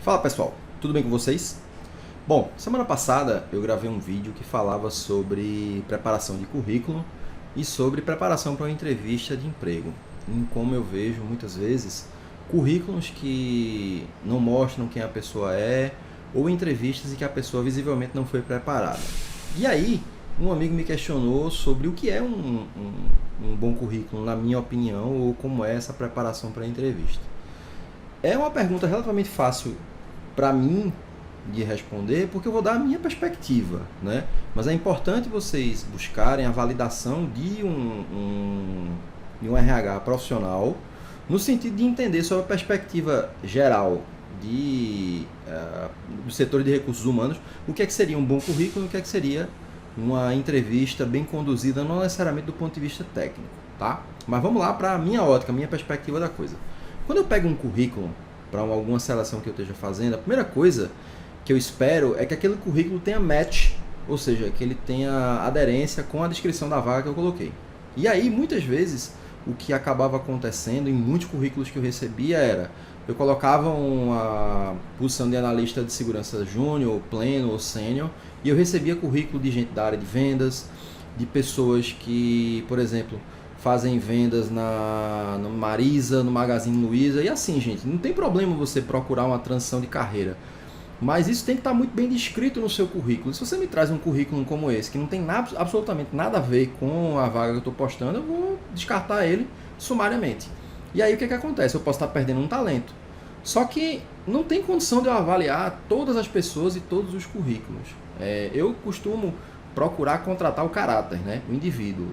Fala pessoal, tudo bem com vocês? Bom, semana passada eu gravei um vídeo que falava sobre preparação de currículo e sobre preparação para uma entrevista de emprego. Em como eu vejo muitas vezes currículos que não mostram quem a pessoa é ou entrevistas em que a pessoa visivelmente não foi preparada. E aí, um amigo me questionou sobre o que é um bom currículo, na minha opinião, ou como é essa preparação para a entrevista. É uma pergunta relativamente fácil para mim de responder, porque eu vou dar a minha perspectiva, né? Mas é importante vocês buscarem a validação de um RH profissional, no sentido de entender sobre a perspectiva geral do setor de recursos humanos, o que é que seria um bom currículo, o que é que seria uma entrevista bem conduzida, não necessariamente do ponto de vista técnico, tá? Mas vamos lá para a minha ótica, a minha perspectiva da coisa. Quando eu pego um currículo para alguma seleção que eu esteja fazendo, a primeira coisa que eu espero é que aquele currículo tenha match, ou seja, que ele tenha aderência com a descrição da vaga que eu coloquei. E aí, muitas vezes, o que acabava acontecendo em muitos currículos que eu recebia era, eu colocava uma posição de analista de segurança júnior, pleno ou sênior, e eu recebia currículo de gente da área de vendas, de pessoas que, por exemplo, fazem vendas no Marisa, no Magazine Luiza, e assim, gente, não tem problema você procurar uma transição de carreira, mas isso tem que estar muito bem descrito no seu currículo. Se você me traz um currículo como esse, que não tem absolutamente nada a ver com a vaga que eu estou postando, eu vou descartar ele sumariamente. E aí o que acontece? Eu posso estar perdendo um talento. Só que não tem condição de eu avaliar todas as pessoas e todos os currículos. Eu costumo procurar contratar o caráter, né? O indivíduo.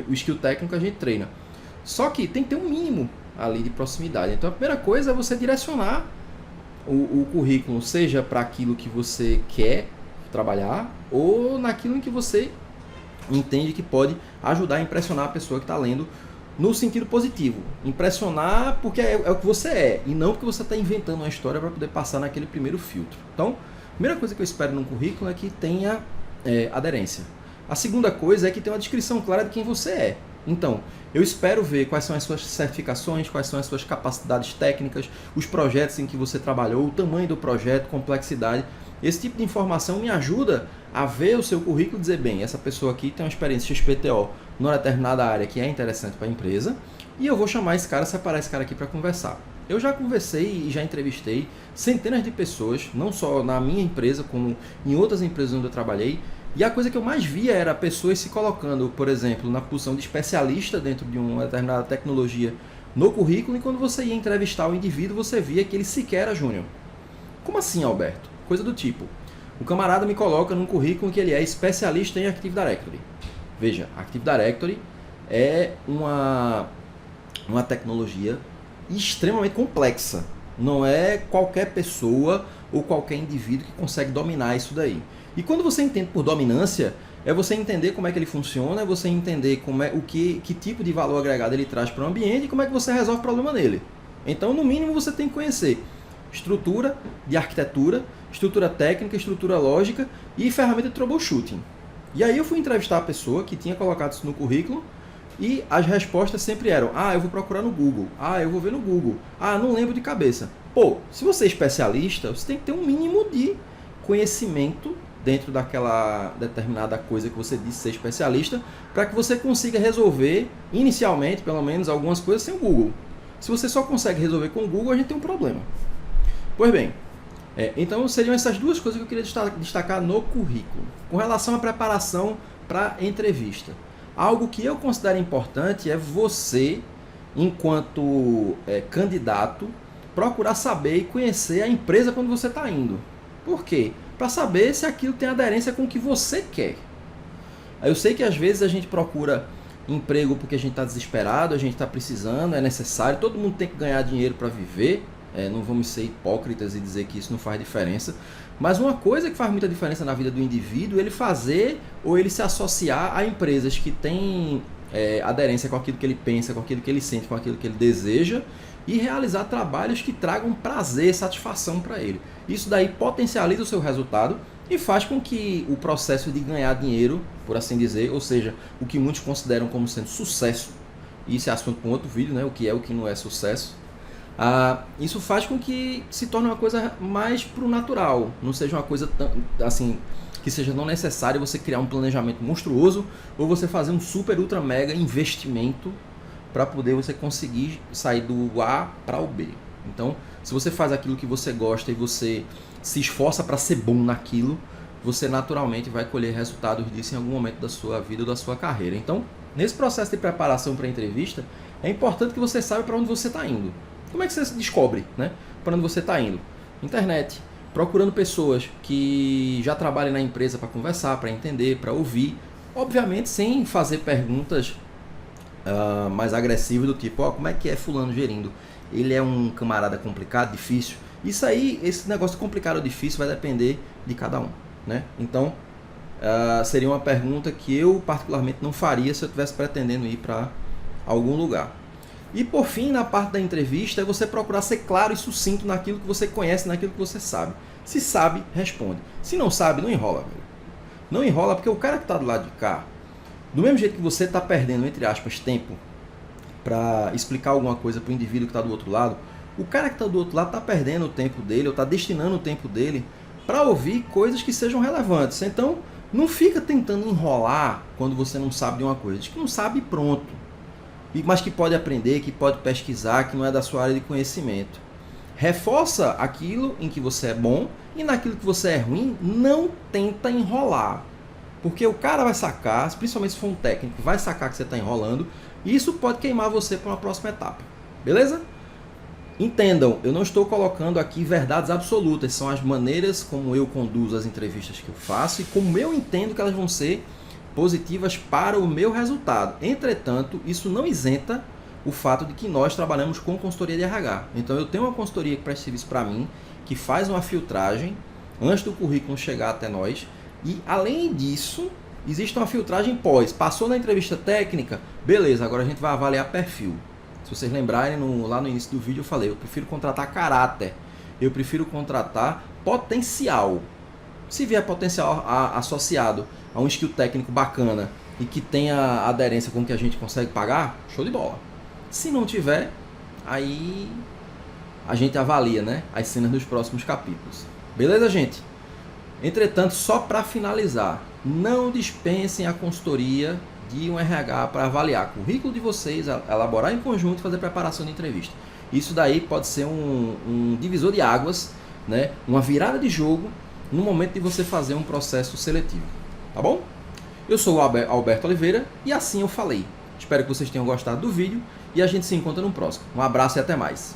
O skill técnico a gente treina. Só que tem que ter um mínimo ali de proximidade. Então a primeira coisa é você direcionar o currículo, seja para aquilo que você quer trabalhar ou naquilo em que você entende que pode ajudar a impressionar a pessoa que está lendo, no sentido positivo. Impressionar porque é o que você é e não porque você está inventando uma história para poder passar naquele primeiro filtro. Então, a primeira coisa que eu espero num currículo é que tenha aderência. A segunda coisa é que tenha uma descrição clara de quem você é. Então, eu espero ver quais são as suas certificações, quais são as suas capacidades técnicas, os projetos em que você trabalhou, o tamanho do projeto, complexidade. Esse tipo de informação me ajuda a ver o seu currículo e dizer, bem, essa pessoa aqui tem uma experiência XPTO numa determinada área que é interessante para a empresa e eu vou chamar esse cara, separar esse cara aqui para conversar. Eu já conversei e já entrevistei centenas de pessoas, não só na minha empresa, como em outras empresas onde eu trabalhei, e a coisa que eu mais via era pessoas se colocando, por exemplo, na posição de especialista dentro de uma determinada tecnologia no currículo, e quando você ia entrevistar o indivíduo, você via que ele sequer era júnior. Como assim, Alberto? Coisa do tipo, o camarada me coloca num currículo que ele é especialista em Active Directory. Veja, Active Directory é uma tecnologia extremamente complexa. Não é qualquer pessoa ou qualquer indivíduo que consegue dominar isso daí. E quando você entende por dominância, é você entender como é que ele funciona, é você entender que tipo de valor agregado ele traz para o ambiente e como é que você resolve o problema nele. Então, no mínimo, você tem que conhecer estrutura de arquitetura, estrutura técnica, estrutura lógica e ferramenta de troubleshooting. E aí eu fui entrevistar a pessoa que tinha colocado isso no currículo e as respostas sempre eram, eu vou procurar no Google, eu vou ver no Google, não lembro de cabeça. Pô, se você é especialista, você tem que ter um mínimo de conhecimento dentro daquela determinada coisa que você disse ser especialista, para que você consiga resolver, inicialmente, pelo menos, algumas coisas sem o Google. Se você só consegue resolver com o Google, a gente tem um problema. Pois bem, então seriam essas duas coisas que eu queria destacar no currículo. Com relação à preparação para a entrevista. Algo que eu considero importante é você, enquanto candidato, procurar saber e conhecer a empresa quando você está indo. Por quê? Para saber se aquilo tem aderência com o que você quer. Eu sei que às vezes a gente procura emprego porque a gente está desesperado, a gente está precisando, é necessário, todo mundo tem que ganhar dinheiro para viver, não vamos ser hipócritas e dizer que isso não faz diferença, mas uma coisa que faz muita diferença na vida do indivíduo é ele fazer ou ele se associar a empresas que têm aderência com aquilo que ele pensa, com aquilo que ele sente, com aquilo que ele deseja, e realizar trabalhos que tragam prazer, satisfação para ele. Isso daí potencializa o seu resultado e faz com que o processo de ganhar dinheiro, por assim dizer, ou seja, o que muitos consideram como sendo sucesso, e isso é assunto para um outro vídeo, né? O que é o que não é sucesso, Isso faz com que se torne uma coisa mais pro natural, não seja uma coisa tão, assim, que seja não necessário você criar um planejamento monstruoso ou você fazer um super ultra mega investimento para poder você conseguir sair do A para o B. Então, se você faz aquilo que você gosta e você se esforça para ser bom naquilo, você naturalmente vai colher resultados disso em algum momento da sua vida ou da sua carreira. Então, nesse processo de preparação para a entrevista, é importante que você saiba para onde você está indo. Como é que você descobre, né, para onde você está indo? Internet, procurando pessoas que já trabalhem na empresa para conversar, para entender, para ouvir. Obviamente sem fazer perguntas mais agressivas do tipo, como é que é fulano gerindo? Ele é um camarada complicado, difícil? Isso aí, esse negócio complicado ou difícil vai depender de cada um, né? Então, seria uma pergunta que eu particularmente não faria se eu estivesse pretendendo ir para algum lugar. E por fim, na parte da entrevista, é você procurar ser claro e sucinto naquilo que você conhece, naquilo que você sabe. Se sabe, responde. Se não sabe, não enrola, velho. Não enrola, porque o cara que está do lado de cá, do mesmo jeito que você está perdendo, entre aspas, tempo para explicar alguma coisa para o indivíduo que está do outro lado, o cara que está do outro lado está perdendo o tempo dele, ou está destinando o tempo dele para ouvir coisas que sejam relevantes. Então, não fica tentando enrolar quando você não sabe de uma coisa. Diz que não sabe, pronto. Mas que pode aprender, que pode pesquisar, que não é da sua área de conhecimento. Reforça aquilo em que você é bom e naquilo que você é ruim, não tenta enrolar. Porque o cara vai sacar, principalmente se for um técnico, vai sacar que você está enrolando e isso pode queimar você para uma próxima etapa. Beleza? Entendam, eu não estou colocando aqui verdades absolutas, são as maneiras como eu conduzo as entrevistas que eu faço e como eu entendo que elas vão ser positivas para o meu resultado. Entretanto, isso não isenta o fato de que nós trabalhamos com consultoria de RH. Então eu tenho uma consultoria que presta serviço para mim, que faz uma filtragem antes do currículo chegar até nós. E além disso, existe uma filtragem pós. Passou na entrevista técnica, beleza, agora a gente vai avaliar perfil. Se vocês lembrarem, lá no início do vídeo eu falei, eu prefiro contratar caráter, eu prefiro contratar potencial. Se vier potencial associado a um skill técnico bacana e que tenha aderência com o que a gente consegue pagar, show de bola. Se não tiver, aí a gente avalia, né, as cenas dos próximos capítulos. Beleza, gente? Entretanto, só para finalizar, não dispensem a consultoria de um RH para avaliar o currículo de vocês, elaborar em conjunto e fazer preparação de entrevista. Isso daí pode ser um divisor de águas, né, uma virada de jogo no momento de você fazer um processo seletivo. Tá bom? Eu sou o Alberto Oliveira e assim eu falei. Espero que vocês tenham gostado do vídeo e a gente se encontra no próximo. Um abraço e até mais.